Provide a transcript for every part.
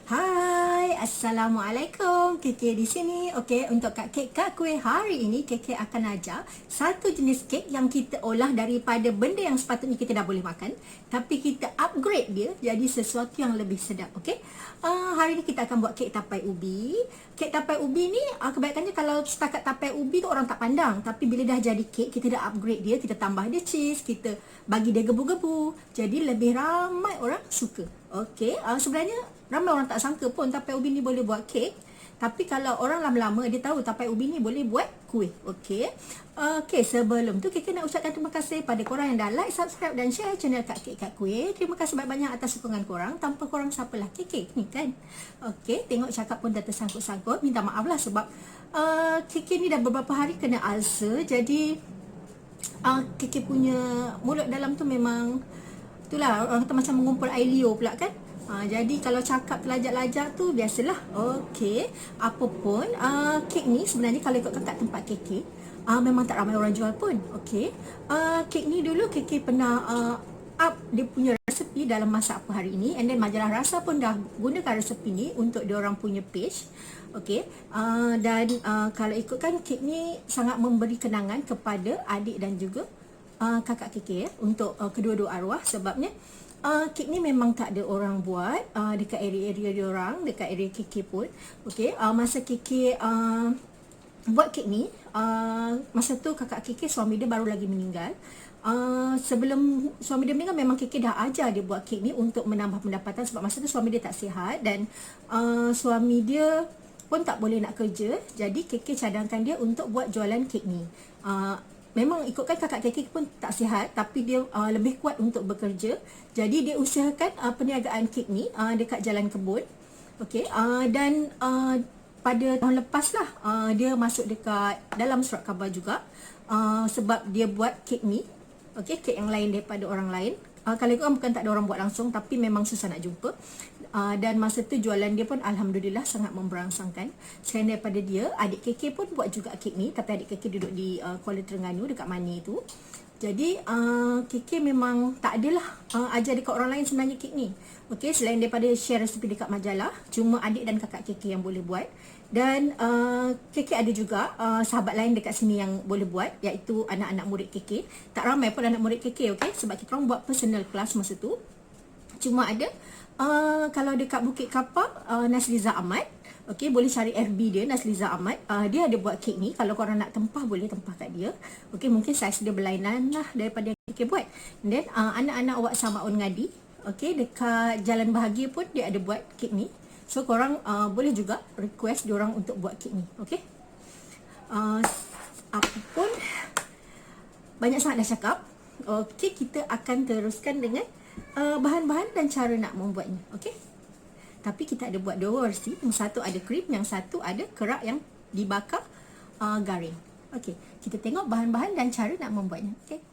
Hai, Assalamualaikum. Keke di sini. Okey, untuk Kek Kak Kuih hari ini Keke akan ajar satu jenis kek yang kita olah daripada benda yang sepatutnya kita dah boleh makan, tapi kita upgrade dia jadi sesuatu yang lebih sedap. Okey. Hari ini kita akan buat kek tapai ubi. Kek tapai ubi ni kebanyakannya kalau setakat tapai ubi tu orang tak pandang, tapi bila dah jadi kek kita dah upgrade dia, kita tambah dia cheese, kita bagi dia gebu-gebu. Jadi lebih ramai orang suka. Okey, sebenarnya ramai orang tak sangka pun tapai ubi ni boleh buat kek. Tapi kalau orang lama-lama dia tahu tapai ubi ni boleh buat kuih. Okey. Okey, sebelum tu Keke nak ucapkan terima kasih pada korang yang dah like, subscribe dan share channel Kak Kek Kak Kuih. Terima kasih banyak-banyak atas sokongan korang. Tanpa korang siapalah Keke ni kan. Okey, tengok cakap pun dah tersangkut-sangkut. Minta maaf lah sebab Keke ni dah beberapa hari kena ulcer. Jadi Keke punya mulut dalam tu memang itulah orang kata macam mengumpul air liur pula kan. Jadi kalau cakap terlajak-lajak tu biasalah. Okey, apapun kek ni sebenarnya kalau ikut kat tempat Keke memang tak ramai orang jual pun. Okey, kek ni dulu Keke pernah up dia punya resepi dalam masa apa hari ini, and then majalah rasa pun dah gunakan resepi ni untuk dia orang punya page. Okey, dan kalau ikutkan kek ni sangat memberi kenangan kepada adik dan juga kakak Keke untuk kedua-dua arwah. Sebabnya kek ni memang tak ada orang buat dekat area-area dia orang, dekat area Keke pun. Okey, masa Keke buat kek ni, masa tu kakak Keke suami dia baru lagi meninggal. Sebelum suami dia meninggal memang Keke dah ajar dia buat kek ni untuk menambah pendapatan, sebab masa tu suami dia tak sihat dan suami dia pun tak boleh nak kerja. Jadi Keke cadangkan dia untuk buat jualan kek ni. Memang ikutkan kakak Keke pun tak sihat, tapi dia lebih kuat untuk bekerja. Jadi dia usahakan perniagaan kek ni dekat Jalan Kebun. Okey, dan pada tahun lepas lah dia masuk dekat dalam surat khabar juga, sebab dia buat kek ni. Okey, kek yang lain daripada orang lain. Kalau ikut bukan tak ada orang buat langsung, tapi memang susah nak jumpa. Dan masa tu jualan dia pun alhamdulillah sangat memberangsangkan. Selain daripada dia, adik Keke pun buat juga kek ni, tapi adik Keke duduk di Kuala Terengganu dekat Mani tu. Jadi Keke memang tak adalah ajar dekat orang lain sebenarnya kek ni. Okey, selain daripada share resepi dekat majalah, cuma adik dan kakak Keke yang boleh buat. Dan Keke ada juga sahabat lain dekat sini yang boleh buat, iaitu anak-anak murid Keke. Tak ramai pun anak murid Keke, okey, sebab kita orang buat personal class masa tu. Cuma ada kalau dekat Bukit Kapak, Nasliza Ahmad. Okey, boleh cari FB dia, Nasliza Ahmad. Dia ada buat kek ni. Kalau korang nak tempah, boleh tempah kat dia. Okey, mungkin saiz dia berlainan lah daripada yang Keke buat. And then anak-anak Wak Samaun Ngadi, okey, dekat Jalan Bahagia pun dia ada buat kek ni. So korang boleh juga request diorang untuk buat kek ni. Okey, apapun banyak sangat dah cakap. Okey, kita akan teruskan dengan bahan-bahan dan cara nak membuatnya. Okey, tapi kita ada buat dua versi. Yang satu ada krim, yang satu ada kerak yang dibakar garing. Okey, kita tengok bahan-bahan dan cara nak membuatnya. Okey.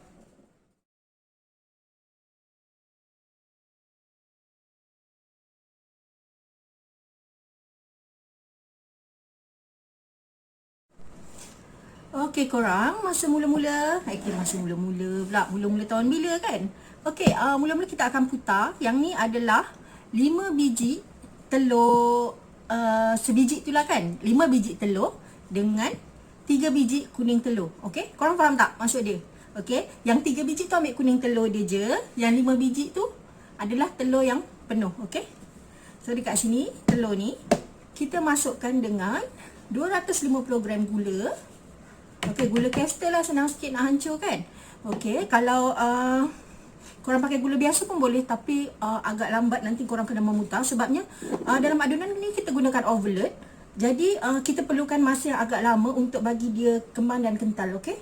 Okey korang, masa mula-mula, masa mula-mula pula, mula-mula tahun bila kan? Okey, mula-mula kita akan putar. Yang ni adalah 5 biji telur, sebiji itulah kan? 5 biji telur dengan 3 biji kuning telur. Okey, korang faham tak maksud dia? Okey, yang 3 biji tu ambil kuning telur dia je, yang 5 biji tu adalah telur yang penuh. Okey, so dekat sini telur ni kita masukkan dengan 250 gram gula. Okey, gula Castor lah, senang sikit nak hancur kan. Okey, kalau korang pakai gula biasa pun boleh, tapi agak lambat nanti korang kena memutar. Sebabnya dalam adunan ni kita gunakan overload. Jadi kita perlukan masa yang agak lama untuk bagi dia kembang dan kental. Okey,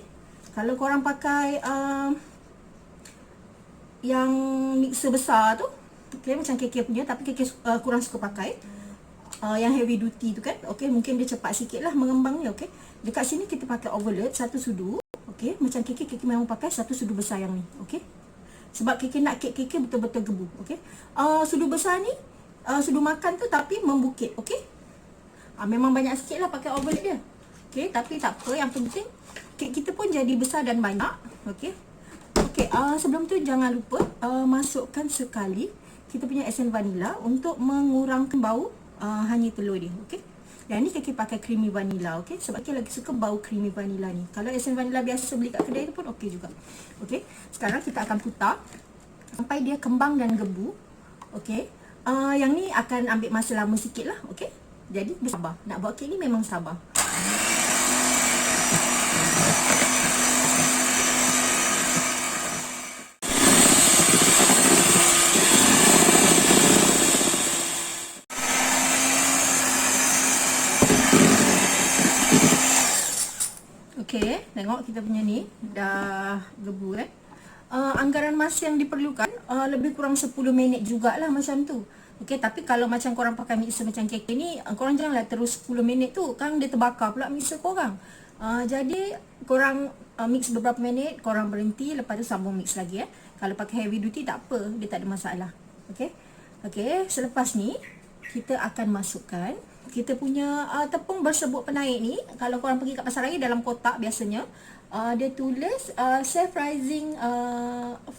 kalau korang pakai yang mixer besar tu, okey, macam Keke punya, tapi Keke kurang suka pakai yang heavy duty tu kan. Okey, mungkin dia cepat sikit lah mengembangnya. Okey, dekat sini kita pakai overload 1 sudu. Okey, macam Keke memang pakai 1 sudu besar yang ni. Okey, sebab Keke nak kek Keke betul-betul gebu. Okey, sudu besar ni sudu makan tu tapi membukit. Okey, memang banyak sikit lah pakai overload dia. Okey, tapi tak apa, yang penting kek kita pun jadi besar dan banyak. Okey, sebelum tu jangan lupa masukkan sekali kita punya esen vanila untuk mengurangkan bau hanya telur dia. Okey. Dan ni Kiki pakai creamy vanilla. Okey. Sebab Kiki lagi suka bau creamy vanilla ni. Kalau esen vanilla biasa beli kat kedai tu pun okey juga. Okey. Sekarang kita akan putar sampai dia kembang dan gebu. Okey. Yang ni akan ambil masa lama sikit lah. Okey. Jadi bersabar. Nak buat kek ni memang sabar. Okey, tengok kita punya ni dah gebu kan. Anggaran masa yang diperlukan lebih kurang 10 minit jugalah macam tu. Okey, tapi kalau macam korang pakai mixer macam kek ni, korang janganlah terus 10 minit tu, kan dia terbakar pula mixer korang. Jadi korang mix beberapa minit, korang berhenti, lepas tu sambung mix lagi Kalau pakai heavy duty tak apa, dia tak ada masalah. Okey. Okey, selepas ni kita akan masukkan kita punya tepung berserbuk penaik ni. Kalau korang pergi kat pasar raya, dalam kotak biasanya dia tulis self rising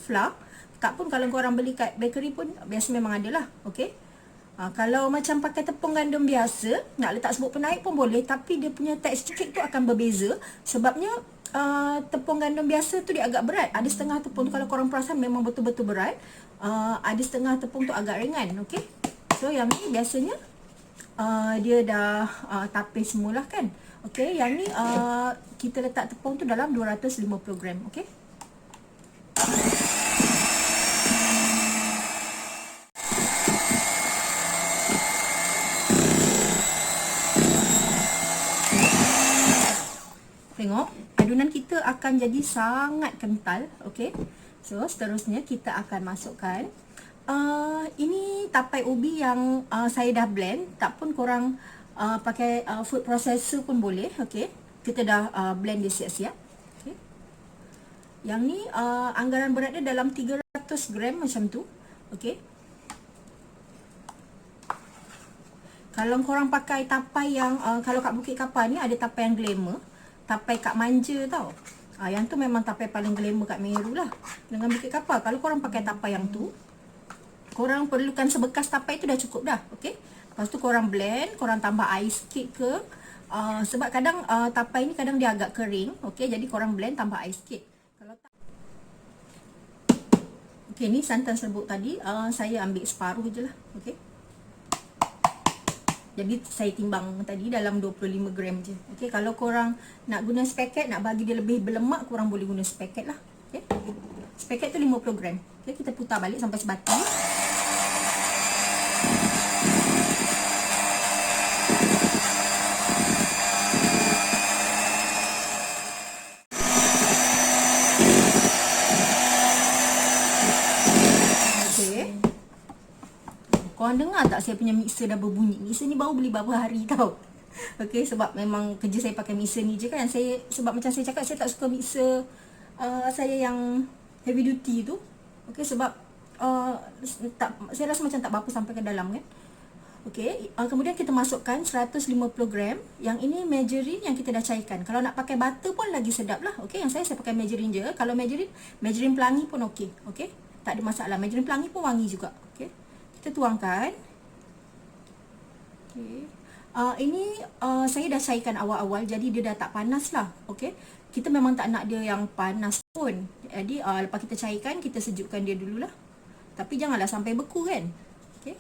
flour. Tak pun kalau korang beli kat bakery pun biasa memang ada lah. Okey. Kalau macam pakai tepung gandum biasa, nak letak serbuk penaik pun boleh, tapi dia punya tekstur kek tu akan berbeza. Sebabnya tepung gandum biasa tu dia agak berat. Ada setengah tepung tu kalau korang perasan memang betul-betul berat. Ada setengah tepung tu agak ringan. Okey. So yang ni biasanya dia dah tapis semula kan. Okey, yang ni kita letak tepung tu dalam 250 gram. Okey. Tengok, adunan kita akan jadi sangat kental. Okey. So, seterusnya kita akan masukkan ini tapai ubi yang saya dah blend. Tak pun korang pakai food processor pun boleh. Okey. Kita dah blend dia siap-siap. Okay. Yang ni anggaran berat dia dalam 300 gram macam tu. Okey. Kalau korang pakai tapai yang kalau kat Bukit Kapar ni ada tapai yang glamour, tapai Kak Manja tau. Yang tu memang tapai paling glamour kat Meru lah dengan Bukit Kapar. Kalau korang pakai tapai yang tu, korang perlukan sebekas tapai tu dah cukup dah. Okey. Lepas tu korang blend, korang tambah air sikit ke. Sebab kadang tapai ni kadang dia agak kering. Okey, jadi korang blend tambah air sikit. Kalau tak. Okey, ni santan serbuk tadi saya ambil separuh je lah. Okey. Jadi saya timbang tadi dalam 25 gram je. Okey, kalau korang nak guna sepaket, nak bagi dia lebih berlemak, korang boleh guna sepaket lah. Okey. Sepaket tu 50 gram. Okey, kita putar balik sampai sebati. Korang dengar tak saya punya mixer dah berbunyi? Mixer ni baru beli beberapa hari tau. Okey, sebab memang kerja saya pakai mixer ni je kan. Sebab macam saya cakap, saya tak suka mixer saya yang heavy duty tu. Okey, sebab saya rasa macam tak berapa sampai ke dalam kan. Okey, kemudian kita masukkan 150 gram. Yang ini margarine yang kita dah cairkan. Kalau nak pakai butter pun lagi sedap lah. Okey, yang saya pakai margarine je. Kalau margarine pelangi pun okey. Okey, tak ada masalah. Margarine pelangi pun wangi juga. Okey. Kita tuangkan. Okay. Ini saya dah cairkan awal-awal, jadi dia dah tak panas lah. Okay. Kita memang tak nak dia yang panas pun. Jadi lepas kita cairkan, kita sejukkan dia dululah. Tapi janganlah sampai beku kan. Okay.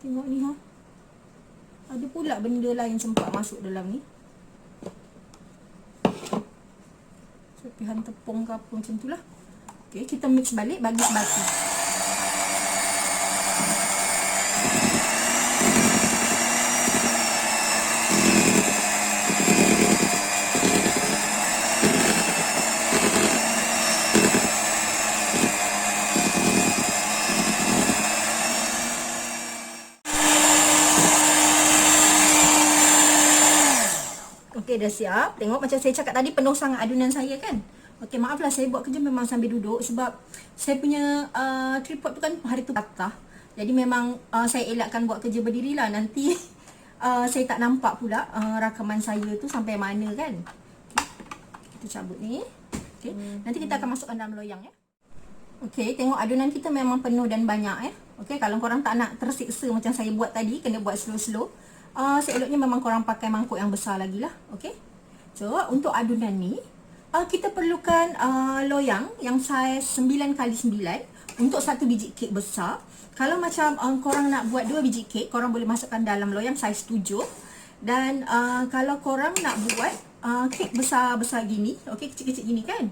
Tengok ni ada pula benda lain sempat masuk dalam ni. Serpihan tepung ke apa macam tu lah. Okay, kita mix balik bagi sebati. Okey, dah siap. Tengok macam saya cakap tadi, penuh sangat adunan saya kan. Okey, maaflah saya buat kerja memang sambil duduk sebab saya punya tripod tu kan hari tu patah. Jadi memang saya elakkan buat kerja berdiri lah. Nanti saya tak nampak pula rakaman saya tu sampai mana kan. Okay. Kita cabut ni. Okay. Nanti kita akan masukkan dalam loyang ya. Okey, tengok adunan kita memang penuh dan banyak ya. Okey, kalau korang tak nak tersiksa macam saya buat tadi, kena buat slow-slow. Seeloknya memang korang pakai mangkuk yang besar lagi lah. Okey. So, untuk adunan ni, kita perlukan loyang yang saiz 9x9 untuk satu biji kek besar. Kalau macam korang nak buat 2 biji kek, korang boleh masukkan dalam loyang saiz 7. Dan kalau korang nak buat kek besar-besar gini, okey, kecil-kecil gini kan,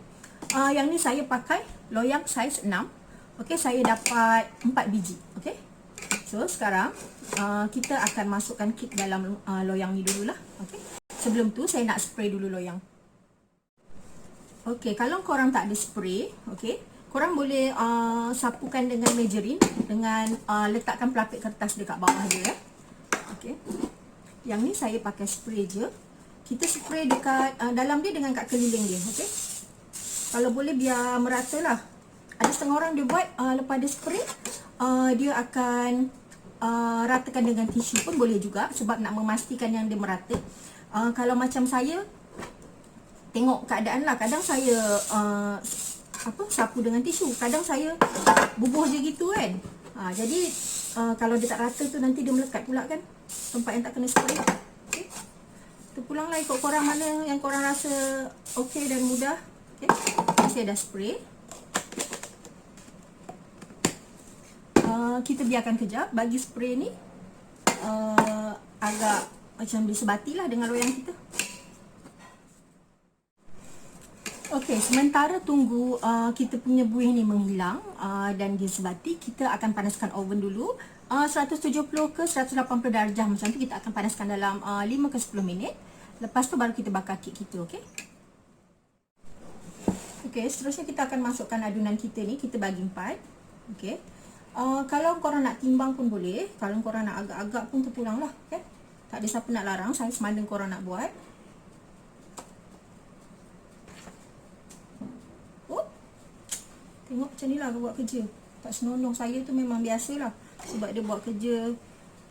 yang ni saya pakai loyang saiz 6. Okey, saya dapat 4 biji. Okey. So, sekarang kita akan masukkan kek dalam loyang ni dululah. Okey. Sebelum tu saya nak spray dulu loyang. Okey, kalau korang tak ada spray, okey, korang boleh sapukan dengan margarine dengan letakkan pelapik kertas dekat bawah dia. Okey. Yang ni saya pakai spray je. Kita spray dekat dalam dia dengan kat keliling dia, okey. Kalau boleh biar merata lah. Ada setengah orang dia buat lepas dia spray, dia akan ratakan dengan tisu pun boleh juga, sebab nak memastikan yang dia merata. Kalau macam saya, tengok keadaan lah. Kadang saya sapu dengan tisu, kadang saya bubuh je gitu kan. Jadi kalau dia tak rata tu nanti dia melekat pula kan, tempat yang tak kena spray. Okay. Terpulang lah ikut korang mana yang korang rasa okey dan mudah. Okay. Saya dah spray. Kita biarkan kejap bagi spray ni agak macam disebati lah dengan loyang kita. Okey, sementara tunggu kita punya buih ni menghilang dan disebati, kita akan panaskan oven dulu. 170 ke 180 darjah macam tu kita akan panaskan dalam 5 ke 10 minit. Lepas tu baru kita bakar kek kita, okey? Okey, seterusnya kita akan masukkan adunan kita ni, kita bagi 4. Okey. Kalau korang nak timbang pun boleh, kalau korang nak agak-agak pun terpulang lah, okay? Tak ada siapa nak larang, saya semada korang nak buat. Tengok macam ni lah buat kerja. Tak senonong. Saya tu memang biasalah, sebab dia buat kerja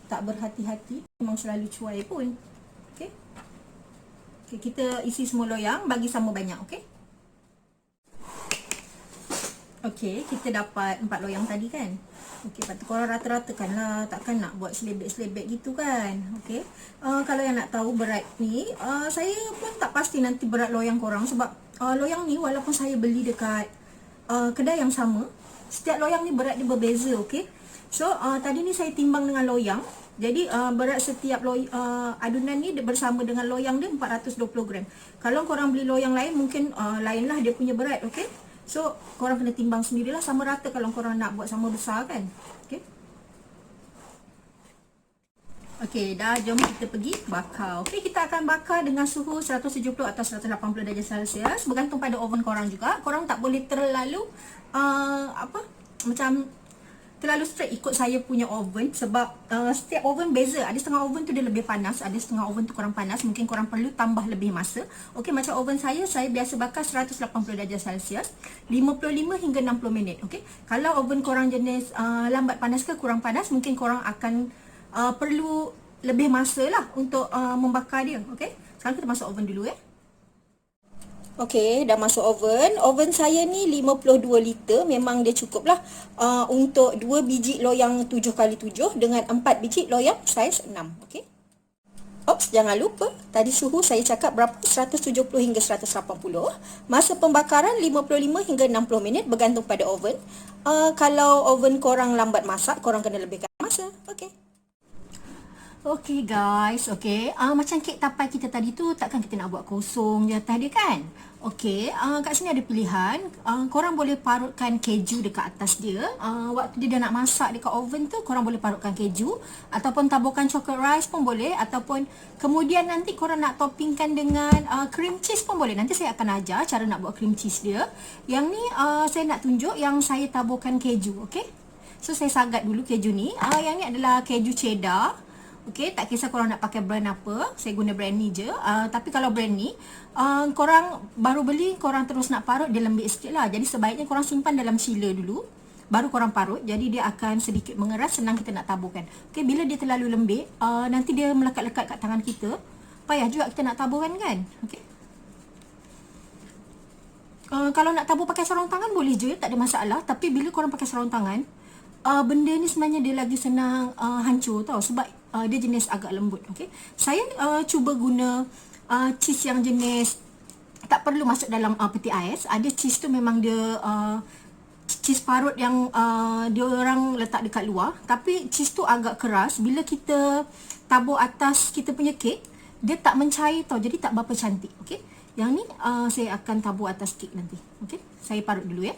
tak berhati-hati, memang selalu cuai pun. Okay. Okay, kita isi semua loyang, bagi sama banyak, okay? Okay, kita dapat 4 loyang tadi kan. Okay, lepas tu korang rata-ratakan lah. Takkan nak buat selebek-selebek gitu kan. Okay. Kalau yang nak tahu berat ni, saya pun tak pasti nanti berat loyang korang. Sebab loyang ni walaupun saya beli dekat kedai yang sama, setiap loyang ni berat dia berbeza, okay. So, tadi ni saya timbang dengan loyang. Jadi, berat setiap adunan ni bersama dengan loyang dia 420 gram. Kalau korang beli loyang lain, mungkin lain lah dia punya berat, okay. So, korang kena timbang sendirilah, sama rata kalau korang nak buat sama besar kan. Okay. Okey, dah, jom kita pergi bakar. Okey, kita akan bakar dengan suhu 170 atau 180 darjah Celsius, bergantung pada oven korang juga. Korang tak boleh terlalu macam terlalu strict ikut saya punya oven, sebab setiap oven beza. Ada setengah oven tu dia lebih panas, ada setengah oven tu kurang panas. Mungkin korang perlu tambah lebih masa. Okey, macam oven saya biasa bakar 180 darjah Celsius 55 hingga 60 minit. Okey, kalau oven korang jenis lambat panas ke kurang panas, mungkin korang akan perlu lebih masa lah untuk membakar dia. Okey, sekarang kita masuk oven dulu . Okey, dah masuk oven. Oven saya ni 52 liter, memang dia cukup lah untuk 2 biji loyang 7x7 dengan 4 biji loyang saiz 6. Okey. Ops, jangan lupa tadi suhu saya cakap berapa? 170 hingga 180. Masa pembakaran 55 hingga 60 minit bergantung pada oven. Kalau oven korang lambat masak, korang kena lebihkan masa. Okey. Okey guys, okey. Macam kek tapai kita tadi tu, takkan kita nak buat kosong je atas dia kan? Okey, kat sini ada pilihan. Korang boleh parutkan keju dekat atas dia. Waktu dia dah nak masak dekat oven tu, korang boleh parutkan keju. Ataupun taburkan chocolate rice pun boleh. Ataupun kemudian nanti korang nak toppingkan dengan cream cheese pun boleh. Nanti saya akan ajar cara nak buat cream cheese dia. Yang ni saya nak tunjuk yang saya taburkan keju, okey? So, saya sagat dulu keju ni. Yang ni adalah keju cheddar. Okey, tak kisah korang nak pakai brand apa, saya guna brand ni je. Tapi kalau brand ni, korang baru beli, korang terus nak parut, dia lembik sikit lah. Jadi sebaiknya korang simpan dalam chiller dulu, baru korang parut. Jadi dia akan sedikit mengeras, senang kita nak taburkan. Okey, bila dia terlalu lembik, nanti dia melekat-lekat kat tangan kita. Payah juga kita nak taburkan kan. Okey. Kalau nak tabur pakai sarung tangan boleh je, tak ada masalah. Tapi bila korang pakai sarung tangan, benda ni sebenarnya dia lagi senang hancur tau, sebab dia jenis agak lembut. Okay, saya cuba guna cheese yang jenis tak perlu masuk dalam peti ais. Ada cheese tu memang dia cheese parut yang dia orang letak dekat luar, tapi cheese tu agak keras. Bila kita tabur atas kita punya kek, dia tak mencair tau, jadi tak berapa cantik. Okay, yang ni saya akan tabur atas kek nanti. Okay, saya parut dulu ya.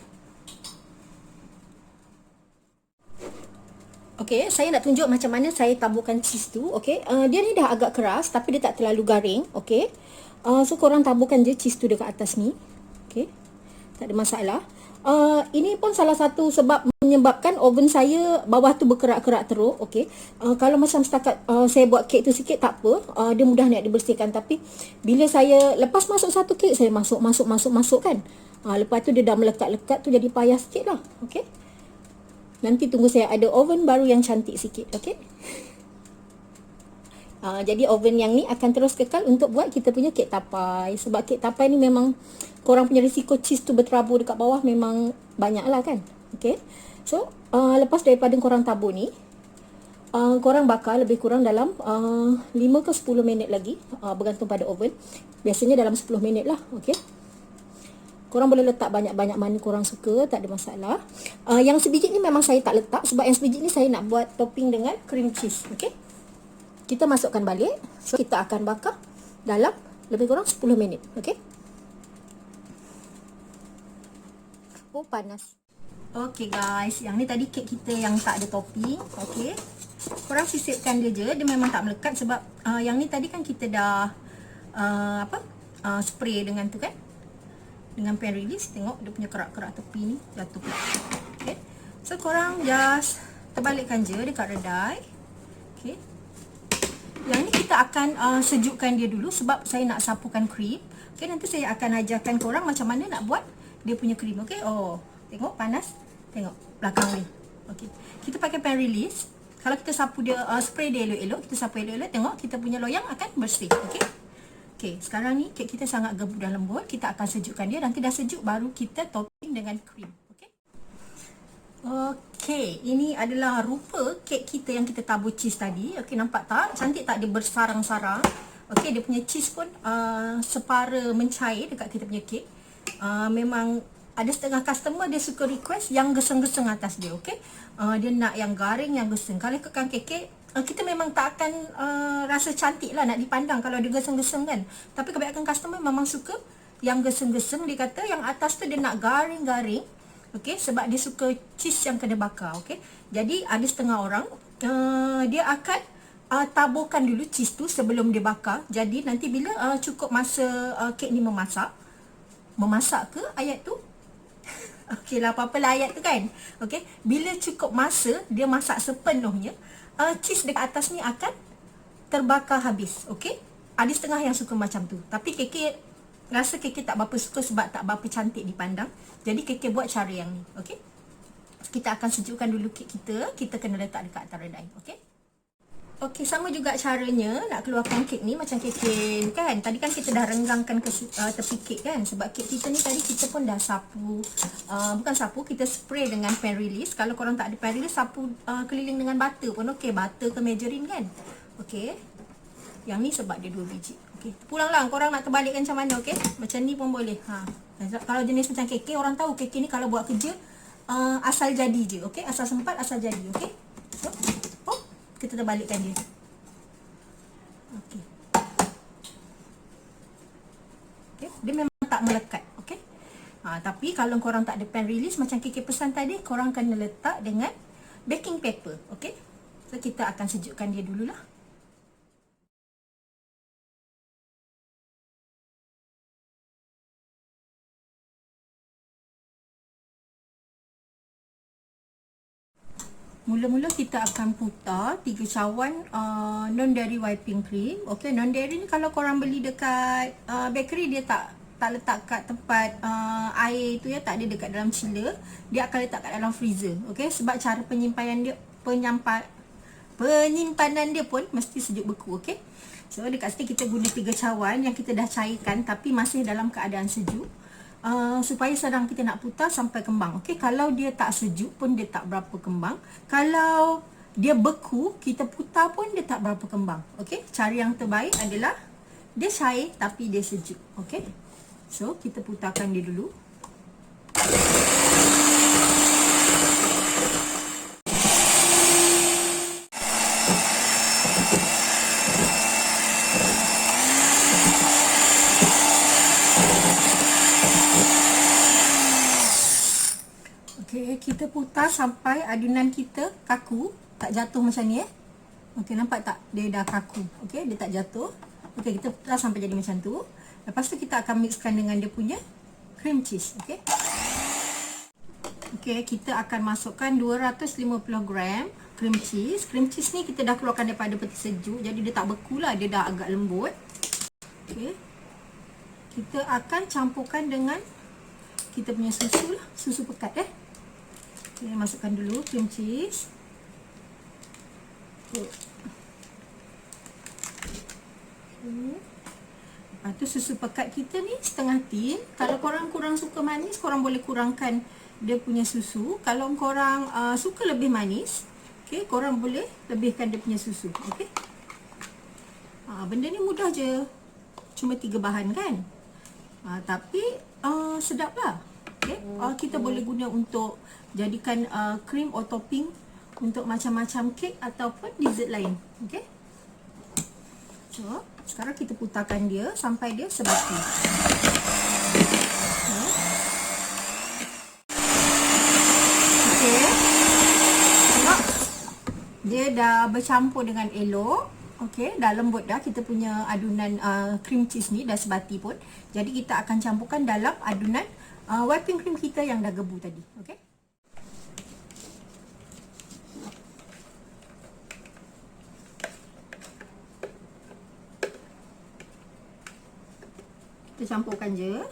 Okay, saya nak tunjuk macam mana saya taburkan cheese tu. Okay, dia ni dah agak keras tapi dia tak terlalu garing. Okay, so korang taburkan je cheese tu dekat atas ni. Okay, tak ada masalah. Ini pun salah satu sebab menyebabkan oven saya bawah tu berkerak-kerak teruk. Okay, kalau macam setakat saya buat kek tu sikit tak apa, dia mudah nak dibersihkan. Tapi bila saya lepas masuk satu kek, saya masuk kan, lepas tu dia dah melekat-lekat tu, jadi payah sikit lah. Okay, nanti tunggu saya ada oven baru yang cantik sikit. Okay, jadi oven yang ni akan terus kekal untuk buat kita punya kek tapai. Sebab kek tapai ni memang korang punya risiko cheese tu berterabur dekat bawah memang banyak lah kan. Okay, so lepas daripada korang tabur ni, korang bakar lebih kurang dalam 5 ke 10 minit lagi, bergantung pada oven. Biasanya dalam 10 minit lah. Okay, korang boleh letak banyak-banyak mana korang suka, tak ada masalah. Yang sebiji ni memang saya tak letak, sebab yang sebiji ni saya nak buat topping dengan cream cheese. Okay, kita masukkan balik. So kita akan bakar dalam lebih kurang 10 minit. Okay, oh panas. Okay guys, yang ni tadi kek kita yang tak ada topping. Okay, korang sisipkan dia je, dia memang tak melekat sebab yang ni tadi kan kita dah spray dengan tu kan, dengan pan release. Tengok dia punya kerak-kerak tepi ni jatuh. Okay, so korang just terbalikkan je dekat redai. Okay, yang ni kita akan sejukkan dia dulu sebab saya nak sapukan krim. Okay, nanti saya akan ajarkan korang macam mana nak buat dia punya krim. Okay, oh tengok panas, tengok belakang ni. Okay, kita pakai pan release. Kalau kita sapu dia, spray dia elok-elok, kita sapu elok-elok, tengok kita punya loyang akan bersih. Okay, okay, sekarang ni kek kita sangat gebuk dan lembut. Kita akan sejukkan dia, nanti dah sejuk baru kita topping dengan krim. Okay, ini adalah rupa kek kita yang kita tabur cheese tadi. Okay, nampak tak? Cantik tak dia bersarang-sarang? Okay, dia punya cheese pun separa mencair dekat kita punya kek. Memang ada setengah customer dia suka request yang geseng-geseng atas dia. Okay, dia nak yang garing, yang geseng. Kalau ikutkan kek, kita memang tak akan rasa cantik lah nak dipandang kalau dia geseng-geseng kan. Tapi kebanyakan customer memang suka yang geseng-geseng. Dia kata yang atas tu dia nak garing-garing. Okay, sebab dia suka cheese yang kena bakar. Okay, jadi ada setengah orang dia akan taburkan dulu cheese tu sebelum dia bakar. Jadi nanti bila cukup masa kek ni memasak ke ayat tu? Okey lah, apa-apalah ayat tu kan. Okay, bila cukup masa dia masak sepenuhnya, cheese dekat atas ni akan terbakar habis. Okay, ada setengah yang suka macam tu. Tapi kek rasa kek tak berapa suka sebab tak berapa cantik dipandang. Jadi kek buat cara yang ni. Okey, kita akan sejukkan dulu kek kita. Kita kena letak dekat atas redai. Okey, okey, sama juga caranya nak keluarkan kek ni macam kek kan. Tadi kan kita dah renggangkan ke tepi kek kan. Sebab kek kita ni tadi kita pun dah sapu, bukan sapu, kita spray dengan pan release. Kalau korang tak ada pan release, sapu keliling dengan butter pun okey, butter ke margarine kan. Okey, yang ni sebab dia 2 biji. Okay, pulanglah korang nak terbalikkan macam mana. Okay, macam ni pun boleh. Kalau jenis macam kek, orang tahu kek ni kalau buat kerja asal jadi je. Okay, asal sempat asal jadi. Okay, so kita terbalikkan dia. Okay, okay, dia memang tak melekat. Okay, tapi kalau korang tak ada pan release macam kek pesan tadi, korang kena letak dengan baking paper. Okay, so kita akan sejukkan dia dululah. Mula-mula kita akan putar 3 cawan non-dairy whipping cream. Okey, non-dairy ni kalau korang beli dekat bakery, dia tak letak kat tempat air tu ya, tak ada dekat dalam chiller. Dia akan letak kat dalam freezer. Okey, sebab cara penyimpanan dia pun mesti sejuk beku. Okey, so dekat sini kita guna 3 cawan yang kita dah cairkan tapi masih dalam keadaan sejuk. supaya sedang kita nak putar sampai kembang. Okey, kalau dia tak sejuk pun dia tak berapa kembang. Kalau dia beku, kita putar pun dia tak berapa kembang. Okey, cara yang terbaik adalah dia cair tapi dia sejuk. Okey, so kita putarkan dia dulu. Okey, kita putar sampai adunan kita kaku, tak jatuh macam ni Okey, nampak tak? Dia dah kaku. Okey, dia tak jatuh. Okey, kita putar sampai jadi macam tu. Lepas tu kita akan mixkan dengan dia punya cream cheese. Okey. Okey, kita akan masukkan 250 gram cream cheese. Cream cheese ni kita dah keluarkan daripada peti sejuk, jadi dia tak beku lah, dia dah agak lembut. Okey. Kita akan campurkan dengan kita punya susu lah, susu pekat Okay, masukkan dulu cream cheese. Lepas tu susu pekat kita ni setengah tin. Kalau korang kurang suka manis, korang boleh kurangkan dia punya susu. Kalau korang suka lebih manis, okay, korang boleh lebihkan dia punya susu. Okay. Benda ni mudah je, cuma 3 bahan kan, tapi sedap lah. Okay. Kita boleh guna untuk jadikan krim atau topping untuk macam-macam kek ataupun dessert lain. Okay. So, sekarang kita putarkan dia sampai dia sebati. Okay. Tengok, dia dah bercampur dengan elok. Okay, dah lembut dah kita punya adunan cream cheese ni, dah sebati pun. Jadi kita akan campurkan dalam adunan whipping cream kita yang dah gebu tadi. Okay. Kita campurkan je.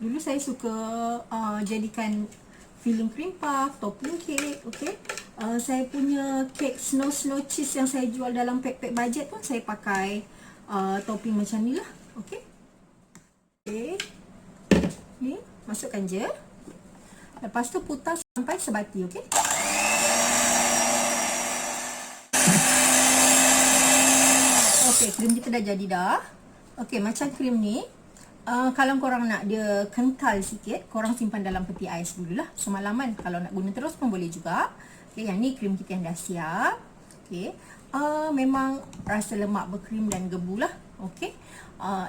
Dulu saya suka jadikan filling cream puff, topping cake, okey. Saya punya cake snow cheese yang saya jual dalam pack-pack budget pun saya pakai topping macam ni lah, okey. Okey. Ni masukkan je. Lepas tu putar sampai sebati, okey. Okey, krim kita dah jadi dah. Okey, macam krim ni, kalau korang nak dia kental sikit, korang simpan dalam peti ais dululah semalaman. Kalau nak guna terus pun boleh juga. Okey, yang ni krim kita yang dah siap. Okey, memang rasa lemak berkrim dan gebu lah. Okey,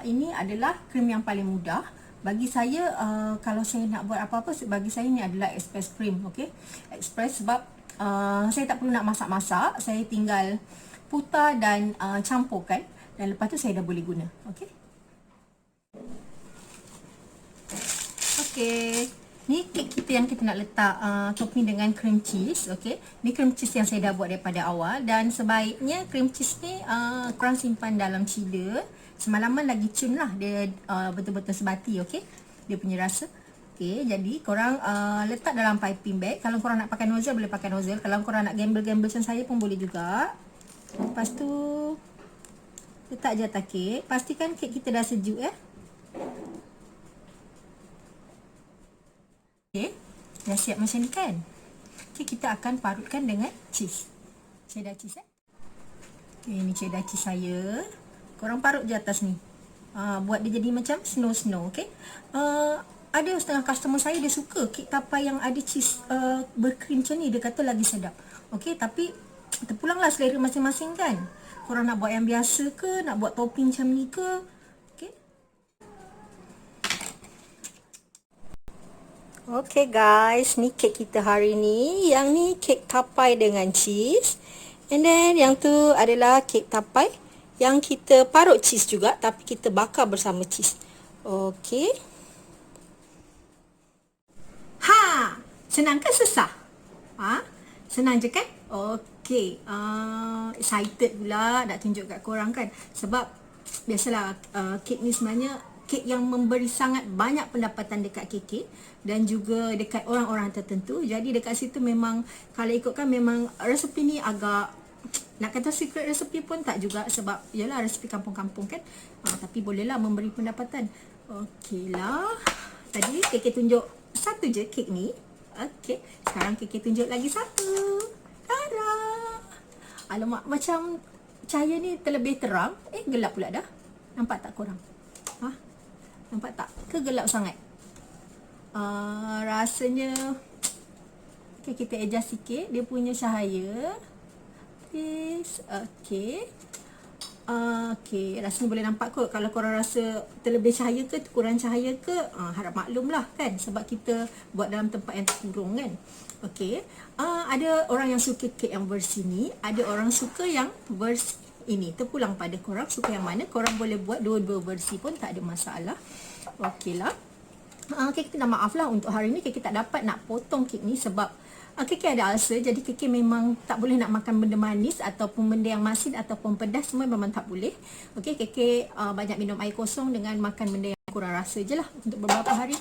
ini adalah krim yang paling mudah. Bagi saya, kalau saya nak buat apa-apa, bagi saya ni adalah express cream. Okey, express sebab saya tak perlu nak masak-masak. Saya tinggal putar dan campurkan, dan lepas tu saya dah boleh guna. Okey. Okey, ni kek kita yang kita nak letak topping dengan cream cheese. Okey, ni cream cheese yang saya dah buat daripada awal, dan sebaiknya cream cheese ni korang simpan dalam chiller semalaman lagi cun lah, dia betul-betul sebati. Okey, dia punya rasa. Okey, jadi korang letak dalam piping bag. Kalau korang nak pakai nozzle boleh pakai nozzle. Kalau korang nak gamble-gamble macam saya pun boleh juga. Lepas tu letak je atas kek. Pastikan kek kita dah sejuk Okey, dah siap macam ni kan. Okey, kita akan parutkan dengan cheese. Cheddar cheese Okey, ni cheddar cheese saya. Korang parut je atas ni. Buat dia jadi macam snow. Okey. Ada setengah customer saya dia suka kek tapai yang ada cheese berkrim macam ni. Dia kata lagi sedap. Okey, tapi terpulanglah selera masing-masing kan. Korang nak buat yang biasa ke, nak buat topping macam ni ke. Okay guys, ni kek kita hari ni. Yang ni kek tapai dengan cheese. And then yang tu adalah kek tapai yang kita parut cheese juga, tapi kita bakar bersama cheese. Okay. Senang ke susah? Senang je kan? Okay. Excited pula nak tunjuk kat korang kan. Sebab biasalah kek ni sebenarnya kek yang memberi sangat banyak pendapatan dekat KK dan juga dekat orang-orang tertentu. Jadi dekat situ memang kalau ikutkan memang resepi ni agak nak kata secret recipe pun tak juga, sebab yalah resepi kampung-kampung kan. Tapi bolehlah memberi pendapatan. Okeylah. Tadi Keke tunjuk satu je kek ni. Okey, sekarang Keke tunjuk lagi satu. Tara. Alamak, macam cahaya ni terlebih terang. Gelap pula dah. Nampak tak korang? Nampak tak? Ke gelap sangat? Rasanya okay, kita adjust sikit dia punya cahaya. Please. Okay. Okay, rasanya boleh nampak kot. Kalau korang rasa terlebih cahaya ke kurang cahaya ke, harap maklum lah kan, sebab kita buat dalam tempat yang terkurung kan. Okay, ada orang yang suka kek yang versi ni, ada orang suka yang versi ini. Terpulang pada korang suka yang mana. Korang boleh buat dua-dua versi pun tak ada masalah. Okay lah. Kek minta maaf lah untuk hari ni Kek tak dapat nak potong kek ni sebab Kek ada ulcer, jadi Kek memang tak boleh nak makan benda manis ataupun benda yang masin ataupun pedas, semua memang tak boleh. Okey, Kek banyak minum air kosong dengan makan benda yang kurang rasa je lah untuk beberapa hari.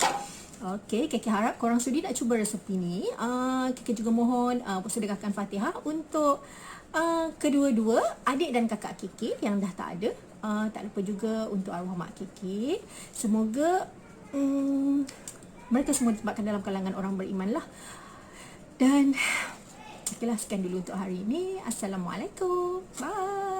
Okey, Kek harap korang sudi nak cuba resepi ni. Kek juga mohon sedekahkan Fatihah untuk kedua-dua adik dan kakak Kek yang dah tak ada. Tak lupa juga untuk arwah mak Kek. Semoga mereka semua ditempatkan dalam kalangan orang beriman lah. Dan okeylah, sekian dulu untuk hari ini. Assalamualaikum. Bye.